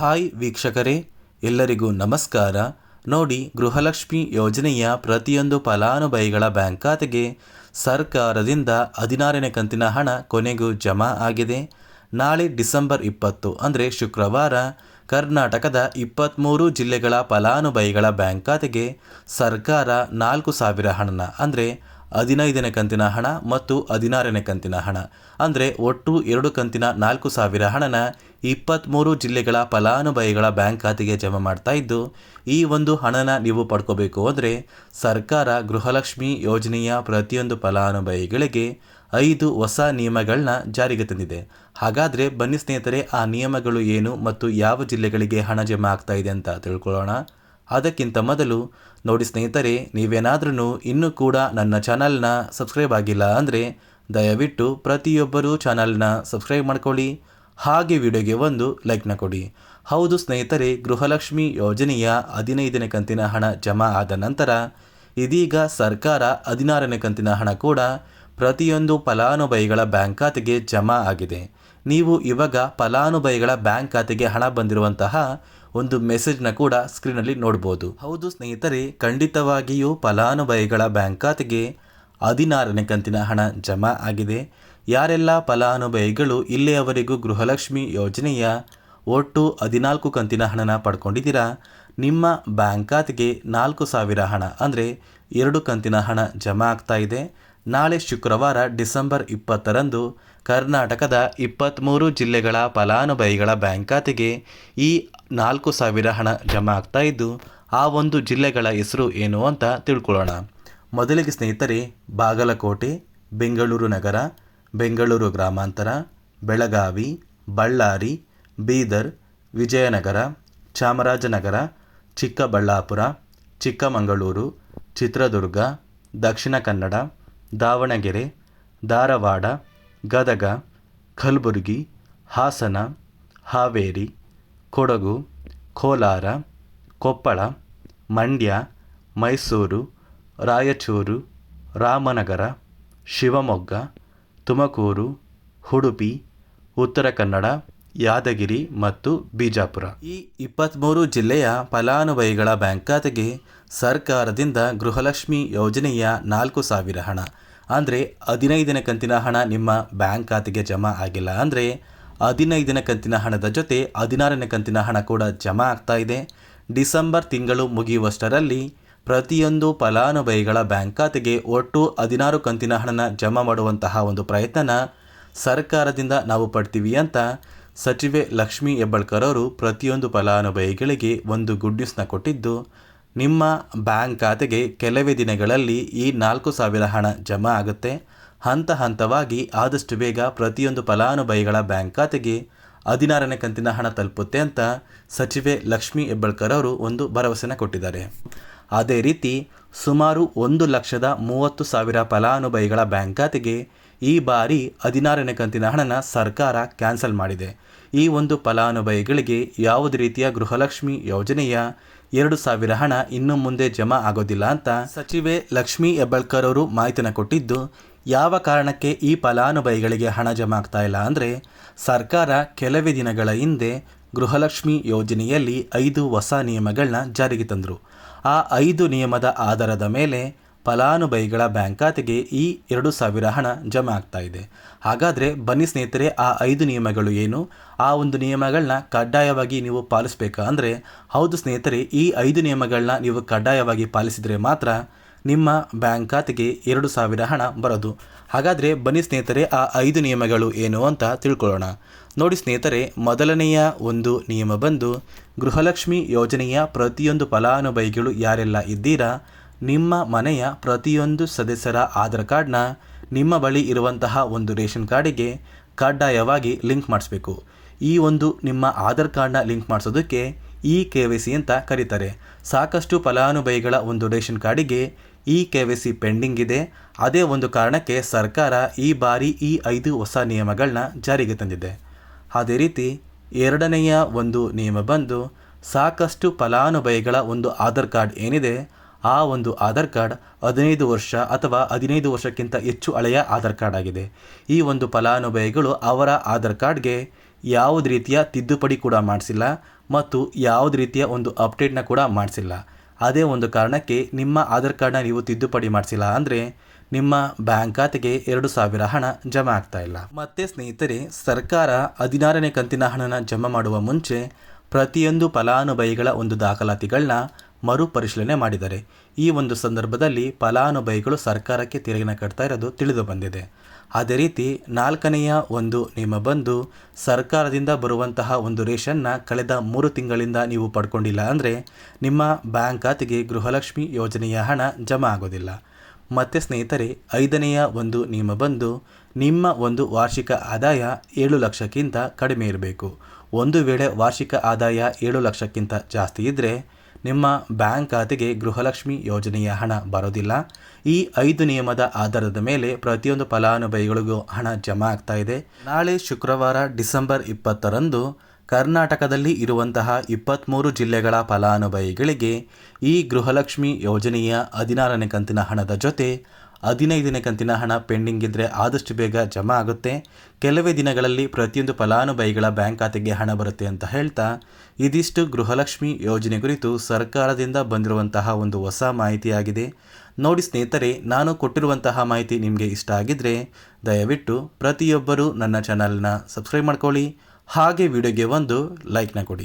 Hi ವೀಕ್ಷಕರೇ, ಎಲ್ಲರಿಗೂ ನಮಸ್ಕಾರ. ನೋಡಿ, ಗೃಹಲಕ್ಷ್ಮಿ ಯೋಜನೆಯ ಪ್ರತಿಯೊಂದು ಫಲಾನುಭವಿಗಳ ಬ್ಯಾಂಕ್ ಖಾತೆಗೆ ಸರ್ಕಾರದಿಂದ 16ನೇ ಕಂತಿನ ಹಣ ಕೊನೆಗೂ ಜಮಾ ಆಗಿದೆ. ನಾಳೆ ಡಿಸೆಂಬರ್ 20 ಅಂದರೆ ಶುಕ್ರವಾರ ಕರ್ನಾಟಕದ 23 ಜಿಲ್ಲೆಗಳ ಫಲಾನುಭವಿಗಳ ಬ್ಯಾಂಕ್ ಖಾತೆಗೆ ಸರ್ಕಾರ 4,000 ಹಣನ ಅಂದರೆ 15ನೇ ಕಂತಿನ ಹಣ ಮತ್ತು 16ನೇ ಕಂತಿನ ಹಣ ಅಂದರೆ ಒಟ್ಟು 2 ಕಂತಿನ 4,000 ಹಣನ 23 ಜಿಲ್ಲೆಗಳ ಫಲಾನುಭವಿಗಳ ಬ್ಯಾಂಕ್ ಖಾತೆಗೆ ಜಮಾ ಮಾಡ್ತಾ ಇದ್ದು, ಈ ಒಂದು ಹಣನ ನೀವು ಪಡ್ಕೋಬೇಕು ಅಂದರೆ ಸರ್ಕಾರ ಗೃಹಲಕ್ಷ್ಮಿ ಯೋಜನೆಯ ಪ್ರತಿಯೊಂದು ಫಲಾನುಭವಿಗಳಿಗೆ 5 ಹೊಸ ನಿಯಮಗಳನ್ನ ಜಾರಿಗೆ ತಂದಿದೆ. ಹಾಗಾದರೆ ಬನ್ನಿ ಸ್ನೇಹಿತರೆ, ಆ ನಿಯಮಗಳು ಏನು ಮತ್ತು ಯಾವ ಜಿಲ್ಲೆಗಳಿಗೆ ಹಣ ಜಮಾ ಆಗ್ತಾ ಇದೆ ಅಂತ ತಿಳ್ಕೊಳ್ಳೋಣ. ಅದಕ್ಕಿಂತ ಮೊದಲು ನೋಡಿ ಸ್ನೇಹಿತರೆ, ನೀವೇನಾದ್ರೂ ಇನ್ನೂ ಕೂಡ ನನ್ನ ಚಾನಲ್ನ ಸಬ್ಸ್ಕ್ರೈಬ್ ಆಗಿಲ್ಲ ಅಂದರೆ ದಯವಿಟ್ಟು ಪ್ರತಿಯೊಬ್ಬರೂ ಚಾನಲ್ನ ಸಬ್ಸ್ಕ್ರೈಬ್ ಮಾಡ್ಕೊಳ್ಳಿ, ಹಾಗೆ ವಿಡಿಯೋಗೆ ಒಂದು ಲೈಕ್ನ ಕೊಡಿ. ಹೌದು ಸ್ನೇಹಿತರೆ, ಗೃಹಲಕ್ಷ್ಮಿ ಯೋಜನೆಯ 15ನೇ ಕಂತಿನ ಹಣ ಜಮಾ ಆದ ನಂತರ ಇದೀಗ ಸರ್ಕಾರ 16ನೇ ಕಂತಿನ ಹಣ ಕೂಡ ಪ್ರತಿಯೊಂದು ಫಲಾನುಭವಿಗಳ ಬ್ಯಾಂಕ್ ಖಾತೆಗೆ ಜಮಾ ಆಗಿದೆ. ನೀವು ಇವಾಗ ಫಲಾನುಭವಿಗಳ ಬ್ಯಾಂಕ್ ಖಾತೆಗೆ ಹಣ ಬಂದಿರುವಂತಹ ಒಂದು ಮೆಸೇಜ್ನ ಕೂಡ ಸ್ಕ್ರೀನಲ್ಲಿ ನೋಡ್ಬೋದು. ಹೌದು ಸ್ನೇಹಿತರೆ, ಖಂಡಿತವಾಗಿಯೂ ಫಲಾನುಭವಿಗಳ ಬ್ಯಾಂಕ್ ಖಾತೆಗೆ 16ನೇ ಕಂತಿನ ಹಣ ಜಮಾ ಆಗಿದೆ. ಯಾರೆಲ್ಲ ಫಲಾನುಭವಿಗಳು ಇಲ್ಲಿಯವರೆಗೂ ಗೃಹಲಕ್ಷ್ಮಿ ಯೋಜನೆಯ ಒಟ್ಟು 14 ಕಂತಿನ ಹಣನ ಪಡ್ಕೊಂಡಿದ್ದೀರಾ, ನಿಮ್ಮ ಬ್ಯಾಂಕ್ ಖಾತೆಗೆ 4,000 ಹಣ ಅಂದರೆ 2 ಕಂತಿನ ಹಣ ಜಮಾ ಆಗ್ತಾ ಇದೆ. ನಾಳೆ ಶುಕ್ರವಾರ ಡಿಸೆಂಬರ್ 20ರಂದು ಕರ್ನಾಟಕದ 23 ಜಿಲ್ಲೆಗಳ ಫಲಾನುಭವಿಗಳ ಬ್ಯಾಂಕ್ ಖಾತೆಗೆ ಈ 4,000 ಹಣ ಜಮಾ ಆಗ್ತಾ ಇದ್ದು, ಆ ಒಂದು ಜಿಲ್ಲೆಗಳ ಹೆಸರು ಏನು ಅಂತ ತಿಳ್ಕೊಳ್ಳೋಣ. ಮೊದಲಿಗೆ ಸ್ನೇಹಿತರೆ, ಬಾಗಲಕೋಟೆ, ಬೆಂಗಳೂರು ನಗರ, ಬೆಂಗಳೂರು ಗ್ರಾಮಾಂತರ, ಬೆಳಗಾವಿ, ಬಳ್ಳಾರಿ, ಬೀದರ್, ವಿಜಯನಗರ, ಚಾಮರಾಜನಗರ, ಚಿಕ್ಕಬಳ್ಳಾಪುರ, ಚಿಕ್ಕಮಗಳೂರು, ಚಿತ್ರದುರ್ಗ, ದಕ್ಷಿಣ ಕನ್ನಡ, ದಾವಣಗೆರೆ, ಧಾರವಾಡ, ಗದಗ, ಕಲಬುರಗಿ, ಹಾಸನ, ಹಾವೇರಿ, ಕೊಡಗು, ಕೋಲಾರ, ಕೊಪ್ಪಳ, ಮಂಡ್ಯ, ಮೈಸೂರು, ರಾಯಚೂರು, ರಾಮನಗರ, ಶಿವಮೊಗ್ಗ, ತುಮಕೂರು, ಉಡುಪಿ, ಉತ್ತರ ಕನ್ನಡ, ಯಾದಗಿರಿ ಮತ್ತು ಬಿಜಾಪುರ. ಈ 23 ಜಿಲ್ಲೆಯ ಫಲಾನುಭವಿಗಳ ಬ್ಯಾಂಕ್ ಖಾತೆಗೆ ಸರ್ಕಾರದಿಂದ ಗೃಹಲಕ್ಷ್ಮಿ ಯೋಜನೆಯ 4,000 ಹಣ ಅಂದರೆ 15ನೇ ಕಂತಿನ ಹಣ ನಿಮ್ಮ ಬ್ಯಾಂಕ್ ಖಾತೆಗೆ ಜಮಾ ಆಗಿಲ್ಲ ಅಂದರೆ 15ನೇ ಕಂತಿನ ಹಣದ ಜೊತೆ 16ನೇ ಕಂತಿನ ಹಣ ಕೂಡ ಜಮಾ ಆಗ್ತಾ ಇದೆ. ಡಿಸೆಂಬರ್ ತಿಂಗಳು ಮುಗಿಯುವಷ್ಟರಲ್ಲಿ ಪ್ರತಿಯೊಂದು ಫಲಾನುಭವಿಗಳ ಬ್ಯಾಂಕ್ ಖಾತೆಗೆ ಒಟ್ಟು 16 ಕಂತಿನ ಹಣನ ಜಮಾ ಮಾಡುವಂತಹ ಒಂದು ಪ್ರಯತ್ನನ ಸರ್ಕಾರದಿಂದ ನಾವು ಪಡ್ತೀವಿ ಅಂತ ಸಚಿವೆ ಲಕ್ಷ್ಮೀ ಹೆಬ್ಬಾಳ್ಕರ್ ಅವರು ಪ್ರತಿಯೊಂದು ಫಲಾನುಭವಿಗಳಿಗೆ ಒಂದು ಗುಡ್ ನ್ಯೂಸ್ನ ಕೊಟ್ಟಿದ್ದು, ನಿಮ್ಮ ಬ್ಯಾಂಕ್ ಖಾತೆಗೆ ಕೆಲವೇ ದಿನಗಳಲ್ಲಿ ಈ 4,000 ಹಣ ಜಮಾ ಆಗುತ್ತೆ. ಹಂತ ಹಂತವಾಗಿ ಆದಷ್ಟು ಬೇಗ ಪ್ರತಿಯೊಂದು ಫಲಾನುಭವಿಗಳ ಬ್ಯಾಂಕ್ ಖಾತೆಗೆ 16ನೇ ಕಂತಿನ ಹಣ ತಲುಪುತ್ತೆ ಅಂತ ಸಚಿವೆ ಲಕ್ಷ್ಮೀ ಹೆಬ್ಬಾಳ್ಕರ್ ಅವರು ಒಂದು ಭರವಸೆನ ಕೊಟ್ಟಿದ್ದಾರೆ. ಅದೇ ರೀತಿ ಸುಮಾರು 1,30,000 ಫಲಾನುಭವಿಗಳ ಬ್ಯಾಂಕ್ ಖಾತೆಗೆ ಈ ಬಾರಿ 16ನೇ ಕಂತಿನ ಹಣನ ಸರ್ಕಾರ ಕ್ಯಾನ್ಸಲ್ ಮಾಡಿದೆ. ಈ ಒಂದು ಫಲಾನುಭವಿಗಳಿಗೆ ಯಾವುದೇ ರೀತಿಯ ಗೃಹಲಕ್ಷ್ಮಿ ಯೋಜನೆಯ 2,000 ಹಣ ಇನ್ನು ಮುಂದೆ ಜಮಾ ಆಗೋದಿಲ್ಲ ಅಂತ ಸಚಿವೆ ಲಕ್ಷ್ಮೀ ಹೆಬ್ಬಾಳ್ಕರ್ ಅವರು ಮಾಹಿತಿನ ಕೊಟ್ಟಿದ್ದು, ಯಾವ ಕಾರಣಕ್ಕೆ ಈ ಫಲಾನುಭವಿಗಳಿಗೆ ಹಣ ಜಮಾ ಆಗ್ತಾ ಇಲ್ಲ ಅಂದರೆ ಸರ್ಕಾರ ಕೆಲವೇ ದಿನಗಳ ಹಿಂದೆ ಗೃಹಲಕ್ಷ್ಮಿ ಯೋಜನೆಯಲ್ಲಿ 5 ಹೊಸ ನಿಯಮಗಳನ್ನ ಜಾರಿಗೆ ತಂದರು. ಆ 5 ನಿಯಮದ ಆಧಾರದ ಮೇಲೆ ಫಲಾನುಭವಿಗಳ ಬ್ಯಾಂಕ್ ಖಾತೆಗೆ ಈ 2,000 ಹಣ ಜಮಾ ಆಗ್ತಾ ಇದೆ. ಹಾಗಾದರೆ ಬನ್ನಿ ಸ್ನೇಹಿತರೆ, ಆ 5 ನಿಯಮಗಳು ಏನು, ಆ ಒಂದು ನಿಯಮಗಳನ್ನ ಕಡ್ಡಾಯವಾಗಿ ನೀವು ಪಾಲಿಸಬೇಕಾ ಅಂದರೆ ಹೌದು ಸ್ನೇಹಿತರೆ, ಈ 5 ನಿಯಮಗಳನ್ನ ನೀವು ಕಡ್ಡಾಯವಾಗಿ ಪಾಲಿಸಿದರೆ ಮಾತ್ರ ನಿಮ್ಮ ಬ್ಯಾಂಕ್ ಖಾತೆಗೆ 2,000 ಹಣ ಬರೋದು. ಹಾಗಾದರೆ ಬನ್ನಿ ಸ್ನೇಹಿತರೆ, ಆ 5 ನಿಯಮಗಳು ಏನು ಅಂತ ತಿಳ್ಕೊಳ್ಳೋಣ. ನೋಡಿ ಸ್ನೇಹಿತರೆ, ಮೊದಲನೆಯ ಒಂದು ನಿಯಮ ಬಂದು ಗೃಹಲಕ್ಷ್ಮಿ ಯೋಜನೆಯ ಪ್ರತಿಯೊಂದು ಫಲಾನುಭವಿಗಳು ಯಾರೆಲ್ಲ ಇದ್ದೀರಾ, ನಿಮ್ಮ ಮನೆಯ ಪ್ರತಿಯೊಂದು ಸದಸ್ಯರ ಆಧಾರ್ ಕಾರ್ಡ್ನ ನಿಮ್ಮ ಬಳಿ ಇರುವಂತಹ ಒಂದು ರೇಷನ್ ಕಾರ್ಡಿಗೆ ಕಡ್ಡಾಯವಾಗಿ ಲಿಂಕ್ ಮಾಡಿಸ್ಬೇಕು. ಈ ಒಂದು ನಿಮ್ಮ ಆಧಾರ್ ಕಾರ್ಡ್ನ ಲಿಂಕ್ ಮಾಡಿಸೋದಕ್ಕೆ KYC ಅಂತ ಕರೀತಾರೆ. ಸಾಕಷ್ಟು ಫಲಾನುಭವಿಗಳ ಒಂದು ರೇಷನ್ ಕಾರ್ಡಿಗೆ KYC ಪೆಂಡಿಂಗ್ ಇದೆ. ಅದೇ ಒಂದು ಕಾರಣಕ್ಕೆ ಸರ್ಕಾರ ಈ ಬಾರಿ ಈ 5 ಹೊಸ ನಿಯಮಗಳನ್ನ ಜಾರಿಗೆ ತಂದಿದೆ. ಅದೇ ರೀತಿ ಎರಡನೆಯ ಒಂದು ನಿಯಮ ಬಂದು ಸಾಕಷ್ಟು ಫಲಾನುಭವಿಗಳ ಒಂದು ಆಧಾರ್ ಕಾರ್ಡ್ ಏನಿದೆ, ಆ ಒಂದು ಆಧಾರ್ ಕಾರ್ಡ್ 15 ವರ್ಷ ಅಥವಾ 15 ವರ್ಷಕ್ಕಿಂತ ಹೆಚ್ಚು ಹಳೆಯ ಆಧಾರ್ ಕಾರ್ಡ್ ಆಗಿದೆ. ಈ ಒಂದು ಫಲಾನುಭವಿಗಳು ಅವರ ಆಧಾರ್ ಕಾರ್ಡ್ಗೆ ಯಾವುದೇ ರೀತಿಯ ತಿದ್ದುಪಡಿ ಕೂಡ ಮಾಡಿಸಿಲ್ಲ ಮತ್ತು ಯಾವುದೇ ರೀತಿಯ ಒಂದು ಅಪ್ಡೇಟ್ನ ಕೂಡ ಮಾಡಿಸಿಲ್ಲ. ಅದೇ ಒಂದು ಕಾರಣಕ್ಕೆ ನಿಮ್ಮ ಆಧಾರ್ ಕಾರ್ಡ್ನ ನೀವು ತಿದ್ದುಪಡಿ ಮಾಡಿಸಿಲ್ಲ ಅಂದರೆ ನಿಮ್ಮ ಬ್ಯಾಂಕ್ ಖಾತೆಗೆ 2,000 ಹಣ ಜಮಾ ಆಗ್ತಾ ಇಲ್ಲ. ಮತ್ತೆ ಸ್ನೇಹಿತರೆ, ಸರ್ಕಾರ 16ನೇ ಕಂತಿನ ಹಣನ ಜಮಾ ಮಾಡುವ ಮುಂಚೆ ಪ್ರತಿಯೊಂದು ಫಲಾನುಭವಿಗಳ ಒಂದು ದಾಖಲಾತಿಗಳನ್ನ ಮರುಪರಿಶೀಲನೆ ಮಾಡಿದ್ದಾರೆ. ಈ ಒಂದು ಸಂದರ್ಭದಲ್ಲಿ ಫಲಾನುಭವಿಗಳು ಸರ್ಕಾರಕ್ಕೆ ತೆರಿಗೆನ ಕಟ್ತಾ ಇರೋದು ತಿಳಿದು ಬಂದಿದೆ. ಅದೇ ರೀತಿ 4ನೆಯ ಒಂದು ನಿಯಮ ಬಂದು ಸರ್ಕಾರದಿಂದ ಬರುವಂತಹ ಒಂದು ರೇಷನ್ನ ಕಳೆದ 3 ತಿಂಗಳಿಂದ ನೀವು ಪಡ್ಕೊಂಡಿಲ್ಲ ಅಂದರೆ ನಿಮ್ಮ ಬ್ಯಾಂಕ್ ಖಾತೆಗೆ ಗೃಹಲಕ್ಷ್ಮಿ ಯೋಜನೆಯ ಹಣ ಜಮಾ ಆಗೋದಿಲ್ಲ. ಮತ್ತು ಸ್ನೇಹಿತರೆ, 5ನೆಯ ಒಂದು ನಿಯಮ ಬಂದು ನಿಮ್ಮ ಒಂದು ವಾರ್ಷಿಕ ಆದಾಯ 7 ಲಕ್ಷಕ್ಕಿಂತ ಕಡಿಮೆ ಇರಬೇಕು. ಒಂದು ವೇಳೆ ವಾರ್ಷಿಕ ಆದಾಯ 7 ಲಕ್ಷಕ್ಕಿಂತ ಜಾಸ್ತಿ ಇದ್ದರೆ ನಿಮ್ಮ ಬ್ಯಾಂಕ್ ಖಾತೆಗೆ ಗೃಹಲಕ್ಷ್ಮಿ ಯೋಜನೆಯ ಹಣ ಬರೋದಿಲ್ಲ. ಈ 5 ನಿಯಮದ ಆಧಾರದ ಮೇಲೆ ಪ್ರತಿಯೊಂದು ಫಲಾನುಭವಿಗಳಿಗೂ ಹಣ ಜಮಾ ಆಗ್ತಾ ಇದೆ. ನಾಳೆ ಶುಕ್ರವಾರ ಡಿಸೆಂಬರ್ 20ರಂದು ಕರ್ನಾಟಕದಲ್ಲಿ ಇರುವಂತಹ 23 ಜಿಲ್ಲೆಗಳ ಫಲಾನುಭವಿಗಳಿಗೆ ಈ ಗೃಹಲಕ್ಷ್ಮಿ ಯೋಜನೆಯ 16ನೇ ಕಂತಿನ ಹಣದ ಜೊತೆ 15ನೇ ಕಂತಿನ ಹಣ ಪೆಂಡಿಂಗ್ ಇದ್ದರೆ ಆದಷ್ಟು ಬೇಗ ಜಮಾ ಆಗುತ್ತೆ. ಕೆಲವೇ ದಿನಗಳಲ್ಲಿ ಪ್ರತಿಯೊಂದು ಫಲಾನುಭವಿಗಳ ಬ್ಯಾಂಕ್ ಖಾತೆಗೆ ಹಣ ಬರುತ್ತೆ ಅಂತ ಹೇಳ್ತಾ, ಇದಿಷ್ಟು ಗೃಹಲಕ್ಷ್ಮಿ ಯೋಜನೆ ಕುರಿತು ಸರ್ಕಾರದಿಂದ ಬಂದಿರುವಂತಹ ಒಂದು ಹೊಸ ಮಾಹಿತಿಯಾಗಿದೆ. ನೋಡಿ ಸ್ನೇಹಿತರೆ, ನಾನು ಕೊಟ್ಟಿರುವಂತಹ ಮಾಹಿತಿ ನಿಮಗೆ ಇಷ್ಟ ಆಗಿದ್ದರೆ ದಯವಿಟ್ಟು ಪ್ರತಿಯೊಬ್ಬರೂ ನನ್ನ ಚಾನಲ್ನ ಸಬ್ಸ್ಕ್ರೈಬ್ ಮಾಡ್ಕೊಳ್ಳಿ. ಹಾಗೆ ವಿಡಿಯೋಗೆ ಒಂದು ಲೈಕ್ನ ಕೊಡಿ.